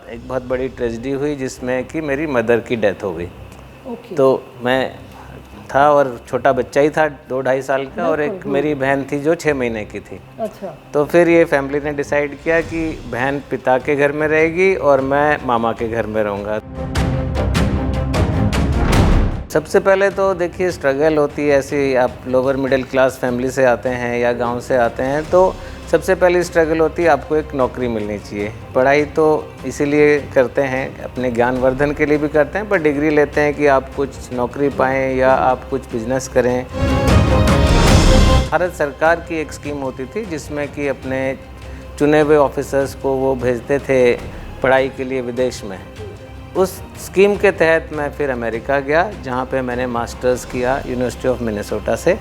एक बहुत बड़ी ट्रेजेडी हुई जिसमें कि मेरी मदर की डेथ हो गई। तो मैं था और छोटा बच्चा ही था 2-2.5 साल का, और एक मेरी बहन थी जो 6 महीने की थी। अच्छा। तो फिर ये फैमिली ने डिसाइड किया कि बहन पिता के घर में रहेगी और मैं मामा के घर में रहूँगा। सबसे पहले तो देखिए स्ट्रगल होती है, ऐसी आप लोअर मिडिल क्लास फैमिली से आते हैं या गांव से आते हैं तो सबसे पहली स्ट्रगल होती है आपको एक नौकरी मिलनी चाहिए। पढ़ाई तो इसीलिए करते हैं, अपने ज्ञानवर्धन के लिए भी करते हैं, पर डिग्री लेते हैं कि आप कुछ नौकरी पाएँ या आप कुछ बिजनेस करें। भारत सरकार की एक स्कीम होती थी जिसमें कि अपने चुने हुए ऑफिसर्स को वो भेजते थे पढ़ाई के लिए विदेश में। उस स्कीम के तहत मैं फिर अमेरिका गया, जहाँ पे मैंने मास्टर्स किया यूनिवर्सिटी ऑफ मिनेसोटा से।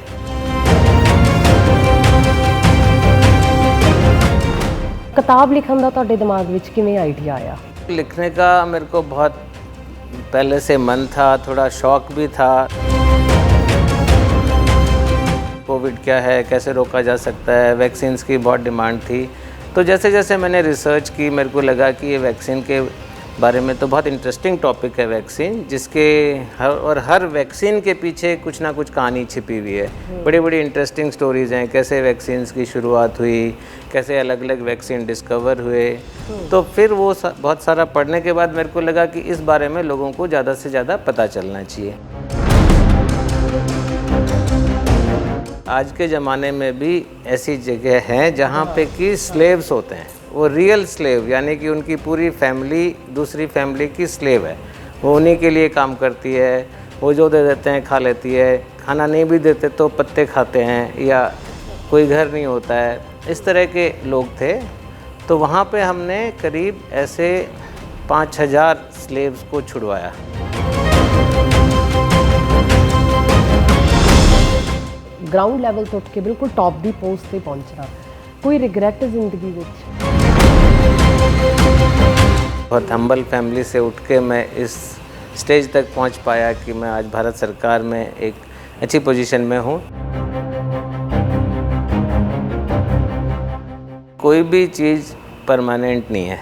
किताब लिखने का ਤੁਹਾਡੇ दिमाग ਵਿੱਚ ਕਿਵੇਂ आइडिया आया? लिखने का मेरे को बहुत पहले से मन था, थोड़ा शौक भी था। कोविड क्या है, कैसे रोका जा सकता है, वैक्सीन्स की बहुत डिमांड थी। तो जैसे जैसे मैंने रिसर्च की मेरे को लगा कि ये वैक्सीन के बारे में तो बहुत इंटरेस्टिंग टॉपिक है वैक्सीन, जिसके हर वैक्सीन के पीछे कुछ ना कुछ कहानी छिपी हुई है। बड़ी बड़ी इंटरेस्टिंग स्टोरीज़ हैं, कैसे वैक्सीन्स की शुरुआत हुई, कैसे अलग अलग वैक्सीन डिस्कवर हुए। तो फिर वो बहुत सारा पढ़ने के बाद मेरे को लगा कि इस बारे में लोगों को ज़्यादा से ज़्यादा पता चलना चाहिए। आज के ज़माने में भी ऐसी जगह हैं जहाँ पे कि स्लेव्स होते हैं, वो रियल स्लेव, यानी कि उनकी पूरी फैमिली दूसरी फैमिली की स्लेव है। वो उन्हीं के लिए काम करती है, वो जो दे देते हैं खा लेती है, खाना नहीं भी देते तो पत्ते खाते हैं, या कोई घर नहीं होता है, इस तरह के लोग थे। तो वहाँ पे हमने करीब ऐसे 5,000 स्लेव्स को छुड़वाया। ग्राउंड लैवल तो उठ के बिल्कुल टॉप दी पोस्ट पे पहुंचना, कोई रिग्रेट जिंदगी विच? बहुत हम्बल फैमिली से उठ के मैं इस स्टेज तक पहुंच पाया कि मैं आज भारत सरकार में एक अच्छी पोजीशन में हूं। कोई भी चीज़ परमानेंट नहीं है,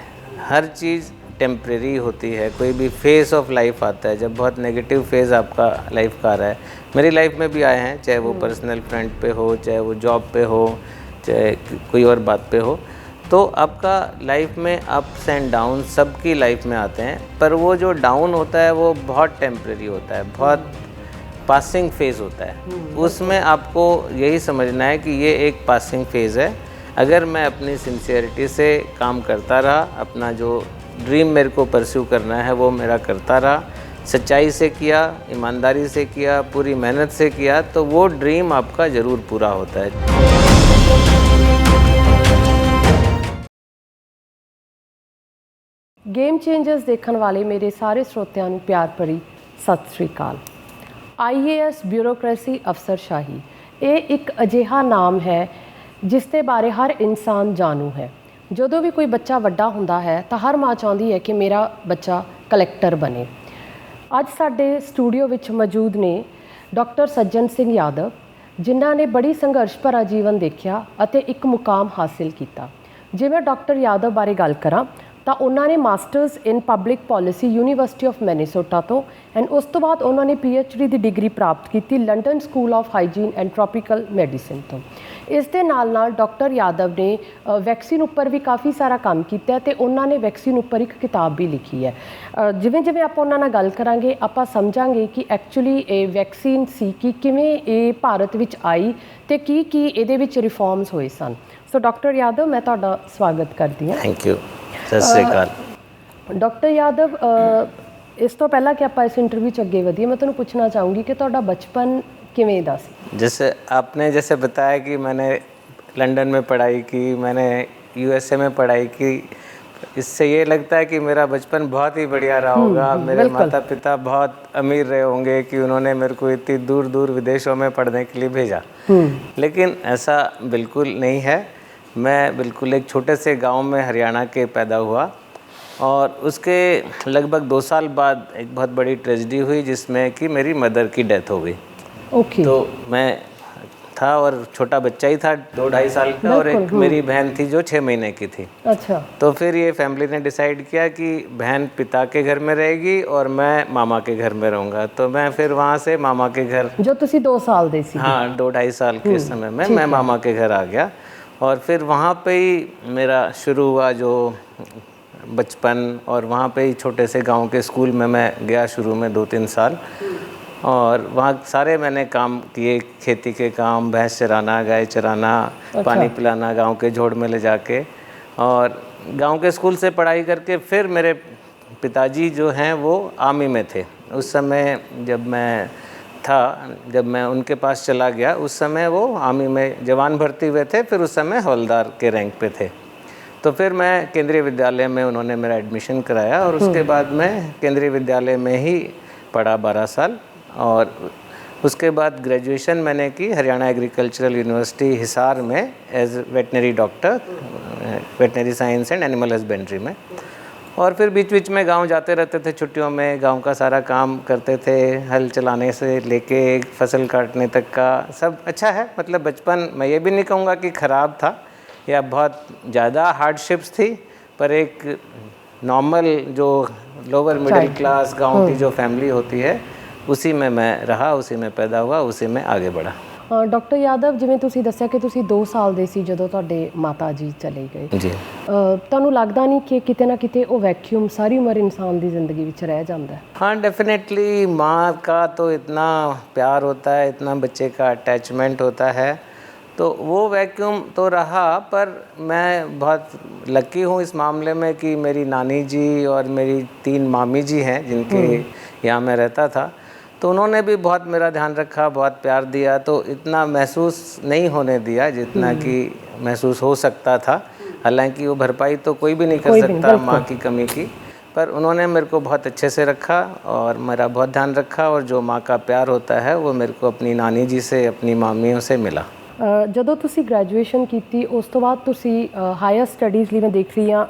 हर चीज़ टेम्परेरी होती है। कोई भी फेज़ ऑफ लाइफ आता है, जब बहुत नेगेटिव फेज़ आपका लाइफ का आ रहा है, मेरी लाइफ में भी आए हैं, चाहे वो पर्सनल फ्रंट पे हो, चाहे वो जॉब पे हो, चाहे कोई और बात पे हो। तो आपका लाइफ में अप्स एंड डाउन सबकी लाइफ में आते हैं, पर वो जो डाउन होता है वो बहुत टेम्परेरी होता है, बहुत पासिंग फेज़ होता है। उसमें आपको यही समझना है कि ये एक पासिंग फेज़ है। अगर मैं अपनी सिंसियरिटी से काम करता रहा, अपना जो ड्रीम मेरे को परस्यू करना है वो मेरा करता रहा, सच्चाई से किया, ईमानदारी से किया, पूरी मेहनत से किया, तो वो ड्रीम आपका ज़रूर पूरा होता है। गेम चेंजर्स देखने वाले मेरे सारे श्रोतिਆਂ ਨੂੰ प्यार भरी सत श्री अकाल। IAS ब्यूरोक्रेसी अफसरशाही, ये एक अजिहा नाम है जिस दे बारे हर इंसान जानू है। ਜਦੋਂ भी कोई बच्चा ਵੱਡਾ ਹੁੰਦਾ है तो हर माँ चाहती है कि मेरा बच्चा कलैक्टर बने। ਅੱਜ ਸਾਡੇ स्टूडियो ਵਿੱਚ मौजूद ने डॉक्टर सज्जन सिंह यादव, जिन्हों ने बड़ी संघर्ष भरा जीवन देखा और एक मुकाम हासिल किया। जे मैं डॉक्टर यादव बारे गल करा तो उन्होंने masters in public policy university of Minnesota तो, एंड उस तो बाद उन्होंने PhD की डिग्री प्राप्त की London school of hygiene and tropical medicine तो। इस दे नाल डॉक्टर यादव ने वैक्सीन उपर भी काफ़ी सारा काम किया तो उन्होंने वैक्सीन उपर एक किताब भी लिखी है। जिवें जिवें आप उन्होंने गल करांगे आप समझांगे कि एक्चुअली ये वैक्सीन सी कि किवें ये भारत विच आई तो की इहदे विच रिफॉर्म्स होए सन। सो डॉक्टर यादव, मैं तुहाडा स्वागत करती हूँ। Thank you. सत श्री अकाल। डॉक्टर यादव, इस तो पहला कि आप इस इंटरव्यू च अगे वधिए, मैं तुहानूं पूछना चाहूँगी कि तुहाडा बचपन किवें दा सी? जैसे आपने बताया कि मैंने लंदन में पढ़ाई की, मैंने USA में पढ़ाई की, इससे ये लगता है कि मेरा बचपन बहुत ही बढ़िया रहा होगा। मेरे माता पिता बहुत अमीर रहे होंगे कि उन्होंने मेरे को इतनी दूर दूर विदेशों में पढ़ने के लिए भेजा। लेकिन ऐसा बिल्कुल नहीं है। मैं बिल्कुल एक छोटे से गांव में हरियाणा के पैदा हुआ, और उसके लगभग 2 साल बाद एक बहुत बड़ी ट्रेजेडी हुई जिसमें कि मेरी मदर की डेथ हो गई। ओके। तो मैं था और छोटा बच्चा ही था 2-2.5 साल का, और एक मेरी बहन थी जो 6 महीने की थी। अच्छा। तो फिर ये फैमिली ने डिसाइड किया कि बहन पिता के घर में रहेगी और मैं मामा के घर में रहूँगा। तो मैं फिर वहाँ से मामा के घर, जो तुसी 2 साल दे सी। हाँ 2-2.5 साल के समय में मैं मामा के घर आ गया, और फिर वहाँ पे ही मेरा शुरू हुआ जो बचपन, और वहाँ पे ही छोटे से गांव के स्कूल में मैं गया शुरू में 2-3 साल, और वहाँ सारे मैंने काम किए, खेती के काम, भैंस चराना, गाय चराना, पानी पिलाना गांव के झोड़ में ले जाके, और गांव के स्कूल से पढ़ाई करके फिर मेरे पिताजी जो हैं वो आर्मी में थे उस समय। जब मैं उनके पास चला गया उस समय वो आर्मी में जवान भर्ती हुए थे, फिर उस समय हवलदार के रैंक पे थे। तो फिर मैं केंद्रीय विद्यालय में उन्होंने मेरा एडमिशन कराया, और उसके बाद मैं केंद्रीय विद्यालय में ही पढ़ा 12 साल, और उसके बाद ग्रेजुएशन मैंने की हरियाणा एग्रीकल्चरल यूनिवर्सिटी हिसार में as veterinary doctor, veterinary science and animal husbandry में। और फिर बीच बीच में गांव जाते रहते थे छुट्टियों में, गांव का सारा काम करते थे, हल चलाने से लेके फसल काटने तक का सब अच्छा है। मतलब बचपन मैं ये भी नहीं कहूँगा कि ख़राब था या बहुत ज़्यादा हार्डशिप्स थी, पर एक नॉर्मल जो लोअर मिडिल क्लास गांव की जो फैमिली होती है उसी में मैं रहा, उसी में पैदा हुआ, उसी में आगे बढ़ा। डॉक्टर यादव, जिवें तुसी दस्सिया कि तुसी 2 साल ਦੇ ਸੀ ਜਦੋਂ ਤੁਹਾਡੇ ਮਾਤਾ ਜੀ ਚਲੇ ਗਏ जी ਤੁਹਾਨੂੰ ਲੱਗਦਾ नहीं कि किते ना किते वो वैक्यूम सारी उम्र इंसान की ज़िंदगी विच रह जाता है? हाँ डेफिनेटली, माँ का तो इतना प्यार होता है, इतना बच्चे का अटैचमेंट होता है, तो वो वैक्यूम तो रहा। पर मैं बहुत लकी हूँ इस मामले में कि मेरी नानी जी और मेरी 3 मामी जी हैं जिनके यहाँ मैं रहता था, तो उन्होंने भी बहुत मेरा ध्यान रखा, बहुत प्यार दिया, तो इतना महसूस नहीं होने दिया जितना कि महसूस हो सकता था। हालांकि वो भरपाई तो कोई भी नहीं कर सकता माँ की कमी की, पर उन्होंने मेरे को बहुत अच्छे से रखा और मेरा बहुत ध्यान रखा, और जो माँ का प्यार होता है वो मेरे को अपनी नानी जी से, अपनी मामियों से मिला। ਜਦੋਂ ਤੁਸੀਂ ਗ੍ਰੈਜੂਏਸ਼ਨ ਕੀਤੀ ਉਸ ਤੋਂ ਬਾਅਦ ਤੁਸੀਂ ਹਾਇਰ ਸਟੱਡੀਜ਼ ਲਈ ਮੈਂ ਦੇਖ ਰਹੀ ਹਾਂ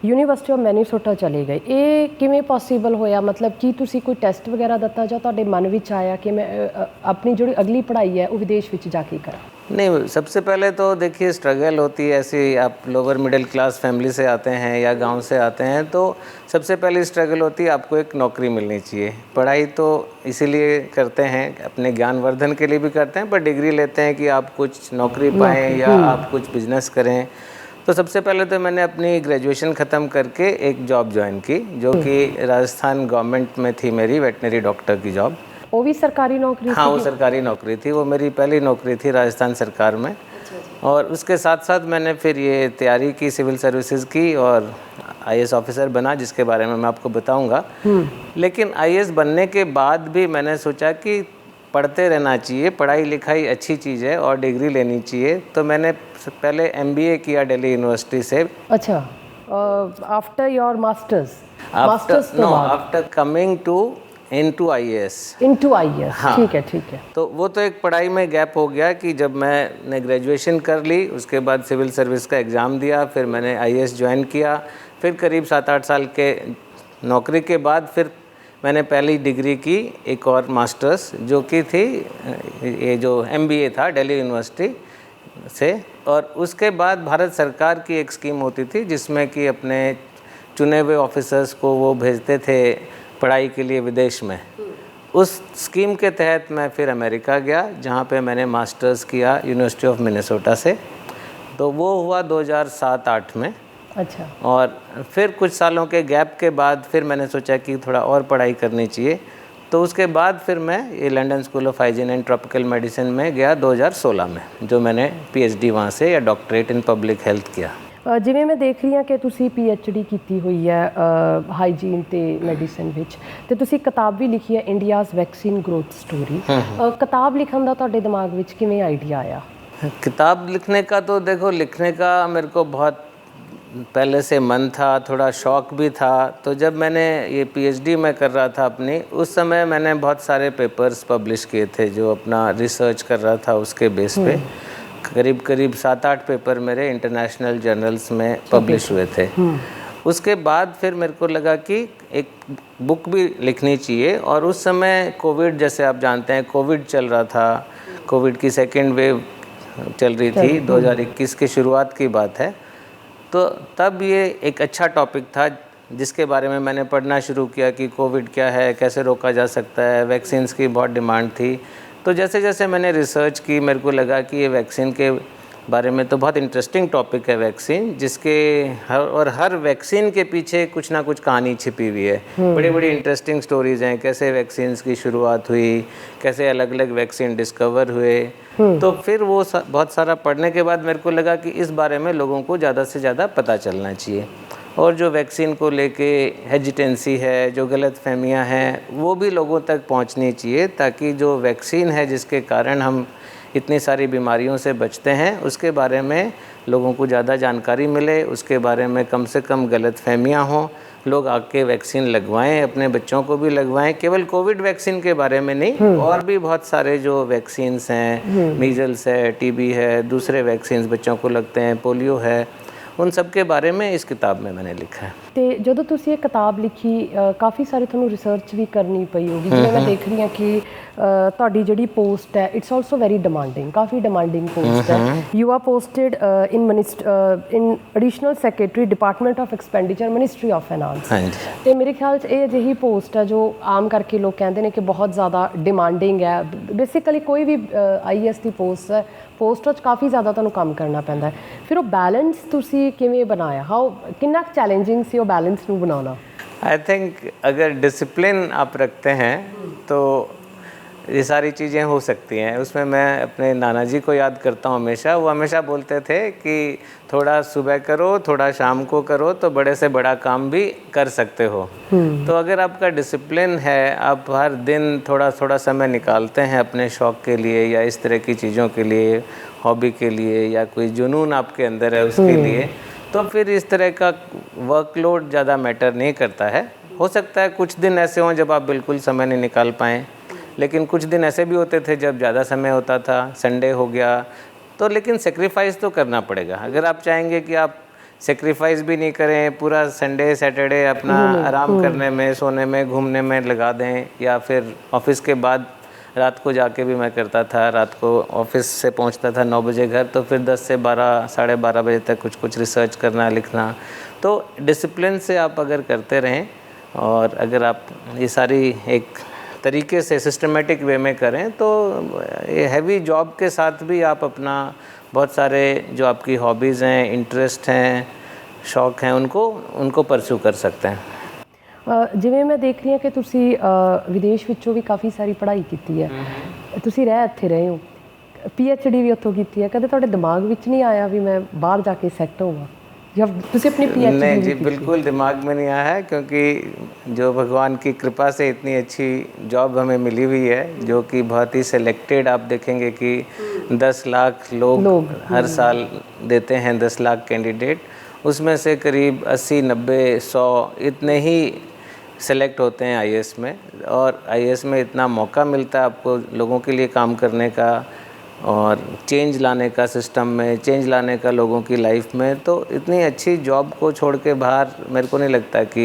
ਯੂਨੀਵਰਸਿਟੀ ਆਫ ਮੈਨੀਸੋਟਾ ਚਲੇ ਗਏ। ਇਹ ਕਿਵੇਂ ਪੋਸੀਬਲ ਹੋਇਆ? ਮਤਲਬ ਕੀ ਤੁਸੀਂ ਕੋਈ ਟੈਸਟ ਵਗੈਰਾ ਦਿੱਤਾ ਜਾਂ ਤੁਹਾਡੇ ਮਨ ਵਿੱਚ ਆਇਆ ਕਿ मैं अपनी जो अगली पढ़ाई है वो विदेश ਵਿੱਚ ਜਾ ਕੇ ਕਰਾਂ? नहीं, सबसे पहले तो देखिए स्ट्रगल होती है ऐसी, आप लोअर मिडिल क्लास फैमिली से आते हैं या गांव से आते हैं, तो सबसे पहली स्ट्रगल होती है आपको एक नौकरी मिलनी चाहिए। पढ़ाई तो इसीलिए करते हैं, अपने ज्ञानवर्धन के लिए भी करते हैं, पर डिग्री लेते हैं कि आप कुछ नौकरी पाएँ या आप कुछ बिजनेस करें। तो सबसे पहले तो मैंने अपनी ग्रेजुएशन ख़त्म करके एक जॉब ज्वाइन की जो कि राजस्थान गवर्नमेंट में थी, मेरी वेटनरी डॉक्टर की जॉब। वो भी सरकारी नौकरी? हाँ, वो सरकारी नौकरी थी, वो मेरी पहली नौकरी थी राजस्थान सरकार में। और उसके साथ साथ मैंने फिर ये तैयारी की सिविल सर्विसेज की और IAS ऑफिसर बना, जिसके बारे में मैं आपको बताऊंगा। लेकिन IAS बनने के बाद भी मैंने सोचा कि पढ़ते रहना चाहिए, पढ़ाई लिखाई अच्छी चीज़ है और डिग्री लेनी चाहिए। तो मैंने पहले MBA किया दिल्ली यूनिवर्सिटी से। अच्छा, after your masters? After coming into IAS। हाँ, ठीक है। तो वो तो एक पढ़ाई में गैप हो गया कि जब मैंने ग्रेजुएशन कर ली, उसके बाद सिविल सर्विस का एग्ज़ाम दिया, फिर मैंने IAS ज्वाइन किया, फिर करीब 7-8 साल के नौकरी के बाद फिर मैंने पहली डिग्री की, एक और मास्टर्स जो कि थी ये जो MBA था दिल्ली यूनिवर्सिटी से। और उसके बाद भारत सरकार की एक स्कीम होती थी जिसमें कि अपने चुने हुए ऑफिसर्स को वो भेजते थे पढ़ाई के लिए विदेश में। उस स्कीम के तहत मैं फिर अमेरिका गया, जहाँ पे मैंने मास्टर्स किया यूनिवर्सिटी ऑफ मिनेसोटा से। तो वो हुआ 2007-8 में। अच्छा। और फिर कुछ सालों के गैप के बाद फिर मैंने सोचा कि थोड़ा और पढ़ाई करनी चाहिए, तो उसके बाद फिर मैं ये London school of hygiene and tropical medicine में गया 2016 में, जो मैंने PhD वहाँ से या डॉक्टरेट इन पब्लिक हेल्थ किया। जिवें मैं देख रही हाँ कि तुसी PhD की हुई है हाइजीन ते मैडिसिन विच, ते तुसी किताब भी लिखी है इंडियाज़ वैक्सीन ग्रोथ स्टोरी। किताब लिखण दा तुहाडे दिमाग विच किवें आइडिया आया? किताब लिखने का तो देखो, लिखने का मेरे को बहुत पहले से मन था, थोड़ा शौक़ भी था। तो जब मैंने ये PhD में कर रहा था अपनी, उस समय मैंने बहुत सारे पेपर्स पब्लिश किए थे जो अपना रिसर्च कर रहा था उसके बेस पे। करीब 7-8 पेपर मेरे इंटरनेशनल जर्नल्स में पब्लिश हुए थे। उसके बाद फिर मेरे को लगा कि एक बुक भी लिखनी चाहिए। और उस समय कोविड, जैसे आप जानते हैं, कोविड चल रहा था कोविड की सेकेंड वेव चल रही थी, 2021 की शुरुआत की बात है। तो तब ये एक अच्छा टॉपिक था जिसके बारे में मैंने पढ़ना शुरू किया कि कोविड क्या है, कैसे रोका जा सकता है। वैक्सीन्स की बहुत डिमांड थी। तो जैसे जैसे मैंने रिसर्च की, मेरे को लगा कि ये वैक्सीन के बारे में तो बहुत इंटरेस्टिंग टॉपिक है वैक्सीन, जिसके हर वैक्सीन के पीछे कुछ ना कुछ कहानी छिपी हुई है। बड़ी बड़ी इंटरेस्टिंग स्टोरीज़ हैं, कैसे वैक्सीन्स की शुरुआत हुई, कैसे अलग अलग वैक्सीन डिस्कवर हुए। तो फिर वो बहुत सारा पढ़ने के बाद मेरे को लगा कि इस बारे में लोगों को ज़्यादा से ज़्यादा पता चलना चाहिए, और जो वैक्सीन को लेके हेजिटेंसी है, जो गलत फहमियाँ हैं, वो भी लोगों तक पहुंचनी चाहिए, ताकि जो वैक्सीन है जिसके कारण हम इतनी सारी बीमारियों से बचते हैं, उसके बारे में लोगों को ज़्यादा जानकारी मिले, उसके बारे में कम से कम गलत फहमियाँ हों, लोग आके वैक्सीन लगवाएं, अपने बच्चों को भी लगवाएं। केवल कोविड वैक्सीन के बारे में नहीं, और भी बहुत सारे जो वैक्सीन्स हैं, मीजल्स है, टीबी है, दूसरे वैक्सीन्स बच्चों को लगते हैं, पोलियो है, उन सब के बारे में इस किताब में मैंने लिखा है। ਤੇ ਜਦੋਂ ਤੁਸੀਂ ਇਹ ਕਿਤਾਬ ਲਿਖੀ ਕਾਫੀ ਸਾਰੀ ਤੁਹਾਨੂੰ ਰਿਸਰਚ ਵੀ ਕਰਨੀ ਪਈ ਹੋਗੀ। ਜਿਵੇਂ ਮੈਂ ਦੇਖ ਰਹੀ ਹਾਂ ਕਿ ਤੁਹਾਡੀ ਜਿਹੜੀ ਪੋਸਟ ਹੈ ਇਟਸ ਆਲਸੋ ਵੈਰੀ ਡਿਮਾਂਡਿੰਗ, ਕਾਫੀ ਡਿਮਾਂਡਿੰਗ ਪੋਸਟ ਹੈ। You are posted in additional secretary department of expenditure ministry of finance. ਤੇ ਮੇਰੇ ਖਿਆਲ 'ਚ ਇਹ ਅਜਿਹੀ ਪੋਸਟ ਹੈ ਜੋ ਆਮ ਕਰਕੇ ਲੋਕ ਕਹਿੰਦੇ ਨੇ ਕਿ ਬਹੁਤ ਜ਼ਿਆਦਾ ਡਿਮਾਂਡਿੰਗ ਹੈ। ਬੇਸਿਕਲੀ ਕੋਈ ਵੀ IAS ਦੀ ਪੋਸਟ ਹੈ, ਪੋਸਟ 'ਚ ਕਾਫੀ ਜ਼ਿਆਦਾ ਤੁਹਾਨੂੰ ਕੰਮ ਕਰਨਾ ਪੈਂਦਾ ਹੈ। ਫਿਰ ਉਹ ਬੈਲੈਂਸ ਤੁਸੀਂ ਕਿਵੇਂ ਬਣਾਇਆ? ਕਿੰਨਾ ਚੈਲੰजिंग ਸੀ ਉਹ बैलेंस ਨੂੰ बनाना? आई थिंक अगर डिसिप्लिन आप रखते हैं तो ये सारी चीज़ें हो सकती हैं। उसमें मैं अपने नाना जी को याद करता हूँ हमेशा। वो हमेशा बोलते थे कि थोड़ा सुबह करो, थोड़ा शाम को करो, तो बड़े से बड़ा काम भी कर सकते हो। तो अगर आपका डिसिप्लिन है, आप हर दिन थोड़ा थोड़ा समय निकालते हैं अपने शौक़ के लिए या इस तरह की चीज़ों के लिए, हॉबी के लिए, या कोई जुनून आपके अंदर है उसके लिए, तो फिर इस तरह का वर्कलोड ज़्यादा मैटर नहीं करता है। हो सकता है कुछ दिन ऐसे हों जब आप बिल्कुल समय नहीं निकाल पाएँ, लेकिन कुछ दिन ऐसे भी होते थे जब ज़्यादा समय होता था, संडे हो गया तो। लेकिन सेक्रीफाइस तो करना पड़ेगा। अगर आप चाहेंगे कि आप सेक्रीफाइस भी नहीं करें, पूरा संडे सैटरडे अपना आराम करने में, सोने में, घूमने में लगा दें, या फिर ऑफिस के बाद रात को जाके भी मैं करता था, रात को ऑफिस से पहुंचता था 9 बजे घर, तो फिर 10 से 12 साढ़े 12 बजे तक कुछ रिसर्च करना, लिखना। तो डिसिप्लिन से आप अगर करते रहें, और अगर आप ये सारी एक तरीके से सिस्टमेटिक वे में करें, तो ये हैवी जॉब के साथ भी आप अपना बहुत सारे जो आपकी हॉबीज़ हैं, इंटरेस्ट हैं, शौक़ हैं, उनको परस्यू कर सकते हैं। ਜਿਵੇਂ ਮੈਂ ਦੇਖ ਰਹੀ ਹਾਂ ਕਿ ਤੁਸੀਂ ਵਿਦੇਸ਼ ਵਿੱਚੋਂ ਵੀ ਕਾਫੀ ਸਾਰੀ ਪੜ੍ਹਾਈ ਕੀਤੀ ਹੈ, ਤੁਸੀਂ ਇੱਥੇ ਰਹੇ ਹੋ, PhD ਵੀ ਉੱਥੋਂ ਕੀਤੀ ਹੈ। ਕਦੇ ਤੁਹਾਡੇ ਦਿਮਾਗ ਵਿੱਚ नहीं आया भी मैं बाहर जाके सेट होगा? जब तुझे अपनी PhD? नहीं जी, बिल्कुल दिमाग में नहीं आया है, क्योंकि जो भगवान की कृपा से इतनी अच्छी जॉब हमें मिली हुई है, जो कि बहुत ही सिलेक्टेड, आप देखेंगे कि 10 लाख लोग हर साल देते हैं, 10 लाख कैंडिडेट, उसमें से करीब 80, 90, 100 इतने ही सेलेक्ट होते हैं IAS में। और IAS में इतना मौका मिलता है आपको लोगों के लिए काम करने का, और चेंज लाने का सिस्टम में, चेंज लाने का लोगों की लाइफ में। तो इतनी अच्छी जॉब को छोड़ के बाहर मेरे को नहीं लगता कि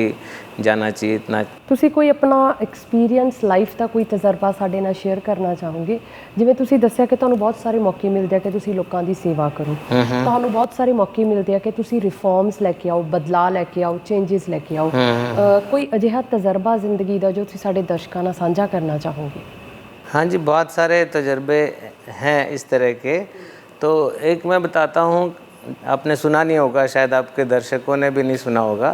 जाना चाहिए इतना। ਤੁਸੀਂ ਕੋਈ ਆਪਣਾ ਐਕਸਪੀਰੀਅੰਸ ਲਾਈਫ ਦਾ ਕੋਈ ਤਜਰਬਾ ਸਾਡੇ ਨਾਲ ਸ਼ੇਅਰ ਕਰਨਾ ਚਾਹੋਗੇ? ਜਿਵੇਂ ਤੁਸੀਂ ਦੱਸਿਆ ਕਿ ਤੁਹਾਨੂੰ ਬਹੁਤ ਸਾਰੇ ਮੌਕੇ ਮਿਲਦੇ ਆ ਕਿ ਤੁਸੀਂ ਲੋਕਾਂ ਦੀ ਸੇਵਾ ਕਰੋ, ਤੁਹਾਨੂੰ ਬਹੁਤ ਸਾਰੇ ਮੌਕੇ ਮਿਲਦੇ ਆ ਕਿ ਤੁਸੀਂ ਰਿਫਾਰਮਸ ਲੈ ਕੇ ਆਓ, ਬਦਲਾਅ ਲੈ ਕੇ ਆਓ, ਚੇਂਜਸ ਲੈ ਕੇ ਆਓ। ਕੋਈ ਅਜਿਹਾ ਤਜਰਬਾ ਜ਼ਿੰਦਗੀ ਦਾ ਜੋ ਤੁਸੀਂ ਸਾਡੇ ਦਰਸ਼ਕਾਂ ਨਾਲ ਸਾਂਝਾ ਕਰਨਾ ਚਾਹੋਗੇ? हाँ जी, बहुत सारे तजर्बे हैं इस तरह के। तो एक मैं बताता हूँ, आपने सुना नहीं होगा, शायद आपके दर्शकों ने भी नहीं सुना होगा,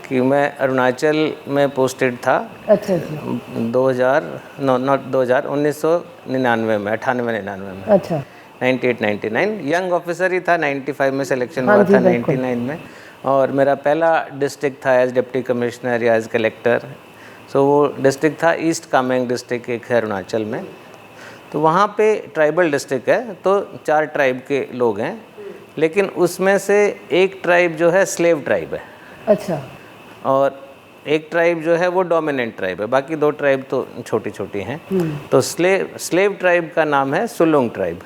कि मैं अरुणाचल में पोस्टेड था। अच्छा जी। 1999 में, 98-99 में। अच्छा। 98-99 यंग ऑफिसर ही था। 95 में सिलेक्शन हुआ था, 99 में। और मेरा पहला डिस्ट्रिक्ट था एज डिप्टी कमिश्नर या एज कलेक्टर। सो वो डिस्ट्रिक्ट था ईस्ट कामेंग डिस्ट्रिक्ट, एक है अरुणाचल में। तो वहाँ पे ट्राइबल डिस्ट्रिक्ट है, तो 4 ट्राइब के लोग हैं, लेकिन उसमें से एक ट्राइब जो है स्लेव ट्राइब है। अच्छा। और एक ट्राइब जो है वो डोमिनेंट ट्राइब है, बाकी 2 ट्राइब तो छोटी छोटी हैं। तो स्लेव ट्राइब का नाम है सुलुंग ट्राइब,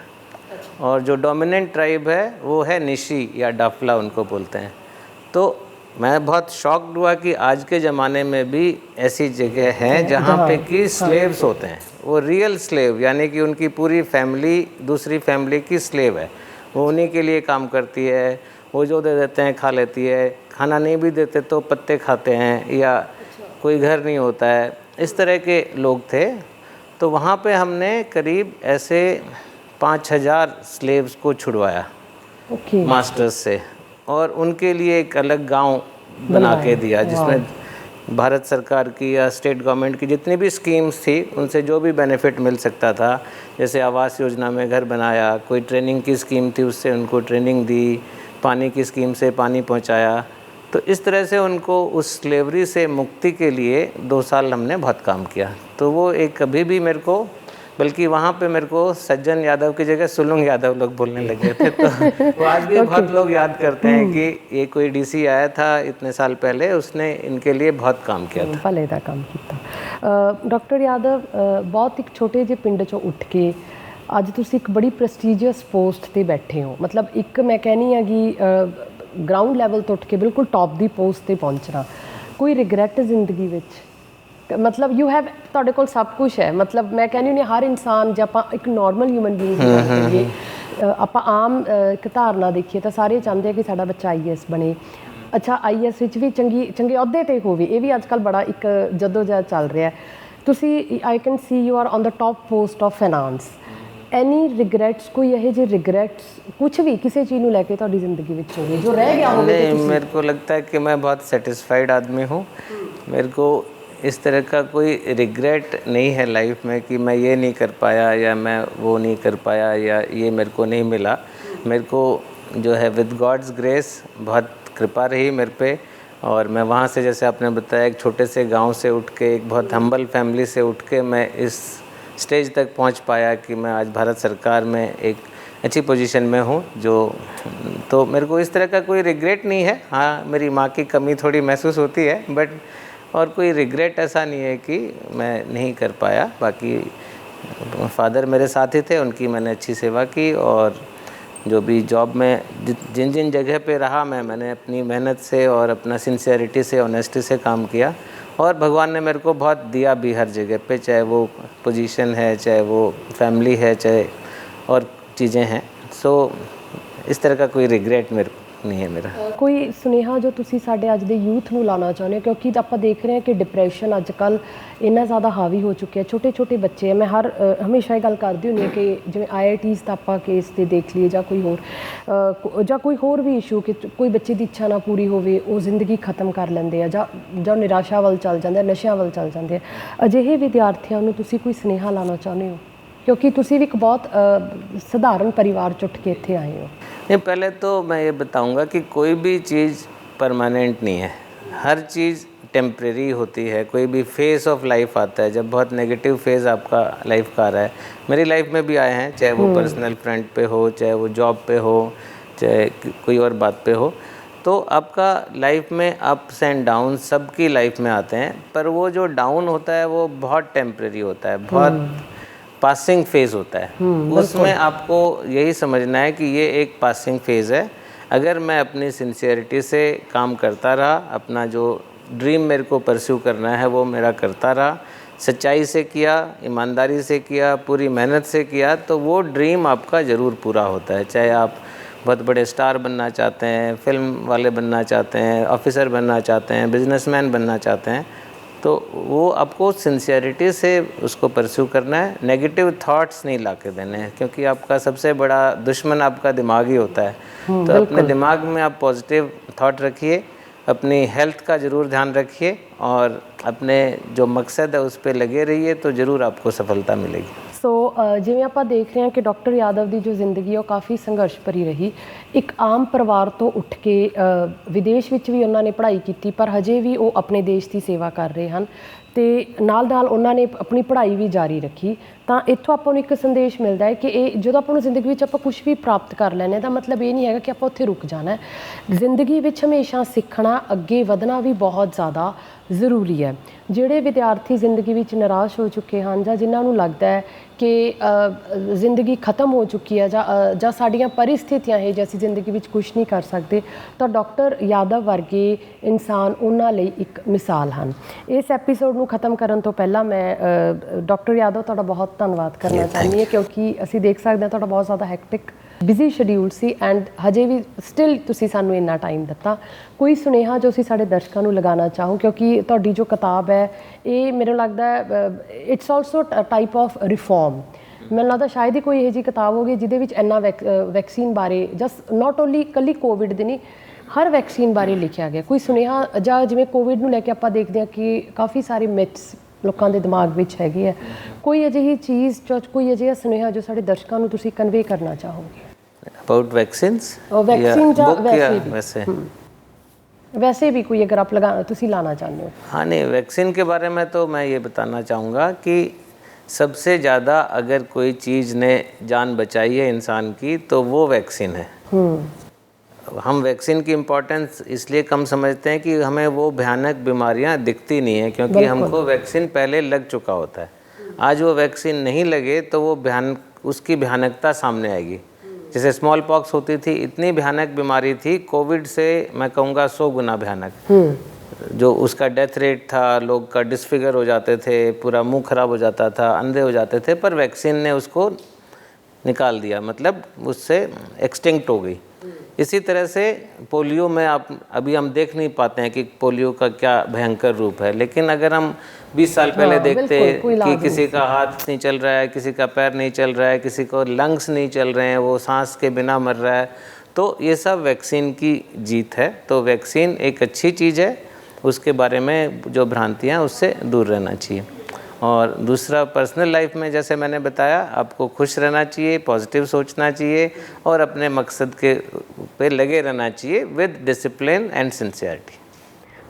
और जो डोमिनेंट ट्राइब है वो है निशी या डाफला उनको बोलते हैं। तो मैं बहुत शॉक्ड हुआ कि आज के ज़माने में भी ऐसी जगह हैं जहाँ पे कि स्लेव्स होते हैं, वो रियल स्लेव, यानी कि उनकी पूरी फैमिली दूसरी फैमिली की स्लेव है, वो उन्हीं के लिए काम करती है, वो जो दे देते हैं खा लेती है, खाना नहीं भी देते तो पत्ते खाते हैं, या कोई घर नहीं होता है, इस तरह के लोग थे। तो वहाँ पे हमने करीब ऐसे 5,000 स्लेव्स को छुड़वाया मास्टर्स से, और उनके लिए एक अलग गांव बना के दिया, जिसमें भारत सरकार की या स्टेट गवर्नमेंट की जितनी भी स्कीम्स थी उनसे जो भी बेनिफिट मिल सकता था, जैसे आवास योजना में घर बनाया, कोई ट्रेनिंग की स्कीम थी उससे उनको ट्रेनिंग दी, पानी की स्कीम से पानी पहुंचाया। तो इस तरह से उनको उस स्लेवरी से मुक्ति के लिए 2 साल हमने बहुत काम किया। तो वो एक कभी भी मेरे को, बल्कि वहाँ पे मेरे को सज्जन यादव की जगह सुलुंग यादव लोग बोलने लगे थे। तो वो आज भी बहुत लोग याद करते हैं कि ये कोई डीसी आया था इतने साल पहले, उसने इनके लिए बहुत काम किया था। भले दा काम किया। डॉक्टर यादव बहुत एक छोटे ਜਿਹੇ ਪਿੰਡ ਚੋਂ ਉੱਠ ਕੇ ਅੱਜ ਤੁਸੀਂ ਇੱਕ ਬੜੀ ਪ੍ਰੈਸਟੀਜੀਅਸ ਪੋਸਟ ਤੇ ਬੈਠੇ ਹੋ। ਮਤਲਬ ਇੱਕ ਮੈਂ ਕਹਿੰਨੀ ਆ ਕਿ ਗਰਾਊਂਡ ਲੈਵਲ ਤੋਂ ਉੱਠ ਕੇ ਬਿਲਕੁਲ ਟੌਪ ਦੀ ਪੋਸਟ ਤੇ ਪਹੁੰਚਣਾ, ਕੋਈ ਰਿਗਰੈਟ ਜ਼ਿੰਦਗੀ ਵਿੱਚ? मतलब यू हैव ਤੁਹਾਡੇ ਕੋਲ ਸਭ ਕੁਝ ਹੈ। मतलब मैं कहनी ਹੁੰਦੀ ਹਰ ਇਨਸਾਨ ਜੇ ਆਪਾਂ ਇੱਕ ਨਾਰਮਲ ਹਿਊਮਨ ਬੀਇੰਗ ਦੀ ਗੱਲ ਕਰੀਏ, ਆਪਾਂ ਆਮ ਇੱਕ ਧਾਰਨਾ ਦੇਖੀਏ ਤਾਂ ਸਾਰੇ ਚਾਹੁੰਦੇ ਆ ਕਿ ਸਾਡਾ ਬੱਚਾ ਆਈਐਸ ਬਣੇ। ਅੱਛਾ, ਆਈਐਸ ਵਿੱਚ ਵੀ ਚੰਗੇ ਅਹੁਦੇ ਤੇ ਹੋਵੇ, ਇਹ ਵੀ ਅੱਜ ਕੱਲ੍ਹ ਬੜਾ ਇੱਕ ਜਦੋਜਹਿਦ ਚੱਲ ਰਿਹਾ। ਤੁਸੀਂ I can see you are on the top post of finance, any regrets, ਕੋਈ ਇਹੋ ਜਿਹੇ ਰਿਗਰੈਟਸ कुछ भी किसी चीज़ को लेके ਤੁਹਾਡੀ ਜ਼ਿੰਦਗੀ ਵਿੱਚ ਹੋਵੇ जो रह गया हो? नहीं, मेरे को लगता है कि मैं बहुत सेटिस्फाइड आदमी हूँ। मेरे को इस तरह का कोई रिग्रेट नहीं है लाइफ में कि मैं ये नहीं कर पाया या मैं वो नहीं कर पाया या ये मेरे को नहीं मिला। मेरे को जो है विद गॉड्स ग्रेस बहुत कृपा रही मेरे पे, और मैं वहाँ से, जैसे आपने बताया, एक छोटे से गांव से उठ के, एक बहुत हम्बल फैमिली से उठ के मैं इस स्टेज तक पहुँच पाया कि मैं आज भारत सरकार में एक अच्छी पोजीशन में हूँ। जो तो मेरे को इस तरह का कोई रिग्रेट नहीं है। हाँ, मेरी माँ की कमी थोड़ी महसूस होती है, बट और कोई रिग्रेट ऐसा नहीं है कि मैं नहीं कर पाया। बाकी फादर मेरे साथ ही थे, उनकी मैंने अच्छी सेवा की, और जो भी जॉब में जिन जिन जगह पे रहा मैंने अपनी मेहनत से और अपना सिंसियरिटी से, ऑनेस्टी से काम किया, और भगवान ने मेरे को बहुत दिया भी हर जगह पे, चाहे वो पोजीशन है, चाहे वो फैमिली है, चाहे और चीज़ें हैं। सो इस तरह का कोई रिग्रेट मेरे नहीं है मेरा। कोई सुनेहा जो तुसी साडे अज दे यूथ नूं लाना चाहुंदे हो, क्योंकि आपां देख रहे हैं कि डिप्रैशन अजकल इन्ना ज़्यादा हावी हो चुके हैं। छोटे छोटे बच्चे हैं, मैं हमेशा ये गल करदी हुंदी कि जिवें IITs दा आपां केस ते देख लीए, जां कोई होर जां कोई होर भी इशू कि कोई बच्चे दी इच्छा ना पूरी होवे, वो जिंदगी खत्म कर लैंदे आ, जां निराशा वल चल जांदे, नशिਆਂ ਵੱਲ चल जांदे। अजिहे विद्यार्थियों नूं तुसी कोई सुनेहा लाना चाहुंदे हो, क्योंकि तुसी भी एक बहुत सधारण परिवार च उठ के इत्थे आए हो? नहीं, पहले तो मैं ये बताऊंगा कि कोई भी चीज़ परमानेंट नहीं है, हर चीज़ टेम्परेरी होती है। कोई भी फेस ऑफ लाइफ आता है, जब बहुत नेगेटिव फेज़ आपका लाइफ का आ रहा है, मेरी लाइफ में भी आए हैं, चाहे वो पर्सनल फ्रंट पे हो, चाहे वो जॉब पे हो, चाहे कोई और बात पे हो। तो आपका लाइफ में अप्स एंड डाउन सबकी लाइफ में आते हैं, पर वो जो डाउन होता है वो बहुत टेम्परेरी होता है, बहुत पासिंग फेज़ होता है। उसमें आपको यही समझना है कि ये एक पासिंग फेज़ है। अगर मैं अपनी सिंसियरिटी से काम करता रहा, अपना जो ड्रीम मेरे को परस्यू करना है वो मेरा करता रहा, सच्चाई से किया, ईमानदारी से किया, पूरी मेहनत से किया, तो वो ड्रीम आपका ज़रूर पूरा होता है। चाहे आप बहुत बड़े स्टार बनना चाहते हैं, फिल्म वाले बनना चाहते हैं, ऑफिसर बनना चाहते हैं, बिजनेसमैन बनना चाहते हैं, तो वो आपको सिंसियरिटी से उसको परस्यू करना है। नेगेटिव थॉट्स नहीं ला के देने हैं, क्योंकि आपका सबसे बड़ा दुश्मन आपका दिमाग ही होता है। तो अपने दिमाग में आप पॉजिटिव थॉट रखिए, अपनी हेल्थ का ज़रूर ध्यान रखिए, और अपने जो मकसद है उस पर लगे रहिए, तो ज़रूर आपको सफलता मिलेगी। सो जिवें आपां देख रहे हैं कि डॉक्टर यादव की जो जिंदगी है वो काफ़ी संघर्ष भरी रही। एक आम परिवार तो उठ के विदेश विच भी उन्होंने पढ़ाई की, पर हजे भी वो अपने देश की सेवा कर रहे हैं, तो नाल नाल उन्होंने अपनी पढ़ाई भी जारी रखी। तो इत्थों आपां नूं एक संदेश मिलता है कि ये जो आपां नूं जिंदगी विच आपां कुछ भी प्राप्त कर लैने दा मतलब ये नहीं है कि आपां उत्थे रुक जाना है। जिंदगी विच हमेशा सीखना, अगे वधना भी बहुत ज़्यादा ज़रूरी है। ਜਿਹੜੇ विद्यार्थी जिंदगी विच निराश हो चुके हैं, ਜਾਂ जिन्हां नूं लगदा है ਕਿ ਜ਼ਿੰਦਗੀ ਖਤਮ ਹੋ ਚੁੱਕੀ ਹੈ ਜਾਂ ਸਾਡੀਆਂ ਪਰਿਸਥਿਤੀਆਂ ਹੈ ਜੇ ਅਸੀਂ ਜ਼ਿੰਦਗੀ ਵਿੱਚ ਕੁਝ ਨਹੀਂ ਕਰ ਸਕਦੇ, ਤਾਂ ਡਾਕਟਰ ਯਾਦਵ ਵਰਗੇ ਇਨਸਾਨ ਉਹਨਾਂ ਲਈ ਇੱਕ ਮਿਸਾਲ ਹਨ। ਇਸ ਐਪੀਸੋਡ ਨੂੰ ਖਤਮ ਕਰਨ ਤੋਂ ਪਹਿਲਾਂ ਮੈਂ ਡਾਕਟਰ ਯਾਦਵ ਤੁਹਾਡਾ ਬਹੁਤ ਧੰਨਵਾਦ ਕਰਨਾ ਚਾਹੁੰਦੀ ਹਾਂ, ਕਿਉਂਕਿ ਅਸੀਂ ਦੇਖ ਸਕਦੇ ਹਾਂ ਤੁਹਾਡਾ ਬਹੁਤ ਜ਼ਿਆਦਾ hectic busy schedule C and ਹਜੇ ਵੀ ਸਟਿਲ ਤੁਸੀਂ ਸਾਨੂੰ ਇੰਨਾ ਟਾਈਮ ਦਿੱਤਾ। ਕੋਈ ਸੁਨੇਹਾ ਜੋ ਅਸੀਂ ਸਾਡੇ ਦਰਸ਼ਕਾਂ ਨੂੰ ਲਗਾਉਣਾ ਚਾਹੋ, ਕਿਉਂਕਿ ਤੁਹਾਡੀ ਜੋ ਕਿਤਾਬ ਹੈ ਇਹ ਮੈਨੂੰ ਲੱਗਦਾ it's also type of reform. ਮੈਨੂੰ ਲੱਗਦਾ ਸ਼ਾਇਦ ਹੀ ਕੋਈ ਇਹੋ ਜਿਹੀ ਕਿਤਾਬ ਹੋਗੀ ਜਿਹਦੇ ਵਿੱਚ ਇੰਨਾ ਵੈਕਸੀਨ ਬਾਰੇ ਜਸਟ ਨਾਟ ਓਨਲੀ ਇਕੱਲੀ ਕੋਵਿਡ ਦੀ ਨਹੀਂ, ਹਰ ਵੈਕਸੀਨ ਬਾਰੇ ਲਿਖਿਆ ਗਿਆ। ਕੋਈ ਸੁਨੇਹਾ ਜਾਂ ਜਿਵੇਂ ਕੋਵਿਡ ਨੂੰ ਲੈ ਕੇ ਆਪਾਂ ਦੇਖਦੇ ਹਾਂ ਕਿ ਕਾਫੀ ਸਾਰੇ ਮਿਥਸ ਲੋਕਾਂ ਦੇ ਦਿਮਾਗ ਵਿੱਚ ਹੈਗੇ ਹੈ, ਕੋਈ ਅਜਿਹੀ ਚੀਜ਼ ਜਾਂ ਕੋਈ ਅਜਿਹਾ ਸੁਨੇਹਾ ਜੋ ਸਾਡੇ ਦਰਸ਼ਕਾਂ ਨੂੰ ਤੁਸੀਂ ਕਨਵੇ ਕਰਨਾ ਚਾਹੋਗੇ अबाउट वैक्सीन्स? वैक्सीन या वैसे भी कोई अगर आप तुसी लाना चाहते हो? हाँ, नहीं, वैक्सीन के बारे में तो मैं ये बताना चाहूँगा कि सबसे ज़्यादा अगर कोई चीज़ ने जान बचाई है इंसान की तो वो वैक्सीन है। हम वैक्सीन की इम्पोर्टेंस इसलिए कम समझते हैं कि हमें वो भयानक बीमारियां दिखती नहीं है, क्योंकि हमको वैक्सीन पहले लग चुका होता है। आज वो वैक्सीन नहीं लगे तो वो उसकी भयानकता सामने आएगी। जैसे स्मॉल पॉक्स होती थी, इतनी भयानक बीमारी थी, कोविड से मैं कहूँगा 100 गुना भयानक। जो उसका डेथ रेट था, लोग का डिसफिगर हो जाते थे, पूरा मुंह खराब हो जाता था, अंधे हो जाते थे, पर वैक्सीन ने उसको निकाल दिया, मतलब उससे एक्सटिंक्ट हो गई। इसी तरह से पोलियो में आप अभी हम देख नहीं पाते हैं कि पोलियो का क्या भयंकर रूप है, लेकिन अगर हम 20 साल पहले देखते कि किसी का हाथ नहीं चल रहा है, किसी का पैर नहीं चल रहा है, किसी को लंग्स नहीं चल रहे हैं, वो सांस के बिना मर रहा है, तो ये सब वैक्सीन की जीत है। तो वैक्सीन एक अच्छी चीज़ है, उसके बारे में जो भ्रांतियाँ उससे दूर रहना चाहिए। और दूसरा, पर्सनल लाइफ में जैसे मैंने बताया, आपको खुश रहना चाहिए, पॉजिटिव सोचना चाहिए और अपने मकसद के पे लगे रहना चाहिए with discipline and sincerity.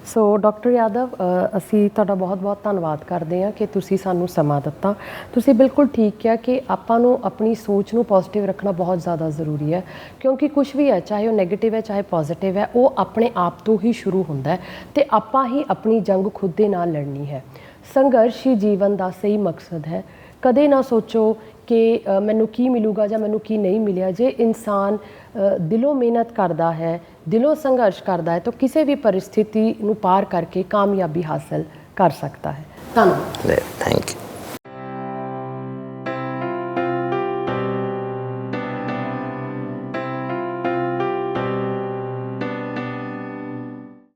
So doctor Yadav, ਅਸੀਂ ਤੁਹਾਡਾ ਬਹੁਤ-ਬਹੁਤ ਧੰਨਵਾਦ ਕਰਦੇ ਹਾਂ ਕਿ ਤੁਸੀਂ ਸਾਨੂੰ ਸਮਾਂ ਦਿੱਤਾ। ਤੁਸੀਂ ਬਿਲਕੁਲ ਠੀਕ ਕਿਹਾ ਕਿ ਆਪਾਂ ਨੂੰ ਆਪਣੀ ਸੋਚ ਨੂੰ ਪੋਜ਼ਿਟਿਵ ਰੱਖਣਾ ਬਹੁਤ ਜ਼ਿਆਦਾ ਜ਼ਰੂਰੀ ਹੈ, ਕਿਉਂਕਿ ਕੁਝ ਵੀ ਹੈ, ਚਾਹੇ ਉਹ ਨੈਗੇਟਿਵ ਹੈ ਚਾਹੇ ਪੋਜ਼ਿਟਿਵ ਹੈ, ਉਹ ਆਪਣੇ ਆਪ ਤੋਂ ਹੀ ਸ਼ੁਰੂ ਹੁੰਦਾ ਹੈ ਤੇ ਆਪਾਂ ਹੀ ਆਪਣੀ ਜੰਗ ਖੁਦ ਦੇ ਨਾਲ ਲੜਨੀ ਹੈ। ਸੰਘਰਸ਼ ਹੀ ਜੀਵਨ ਦਾ ਸਹੀ ਮਕਸਦ ਹੈ। ਕਦੇ ਨਾ ਸੋਚੋ ਕਿ ਮੈਨੂੰ ਕੀ ਮਿਲੂਗਾ ਜਾਂ ਮੈਨੂੰ ਕੀ ਨਹੀਂ ਮਿਲਿਆ। ਜੇ ਇਨਸਾਨ ਦਿਲੋਂ ਮਿਹਨਤ ਕਰਦਾ ਹੈ, ਦਿਲੋਂ ਸੰਘਰਸ਼ ਕਰਦਾ ਹੈ, ਤਾਂ ਕਿਸੇ ਵੀ परिस्थिति ਨੂੰ ਪਾਰ ਕਰਕੇ ਕਾਮਯਾਬੀ ਹਾਸਲ ਕਰ ਸਕਦਾ ਹੈ। ਧੰਨਵਾਦ। Thank you.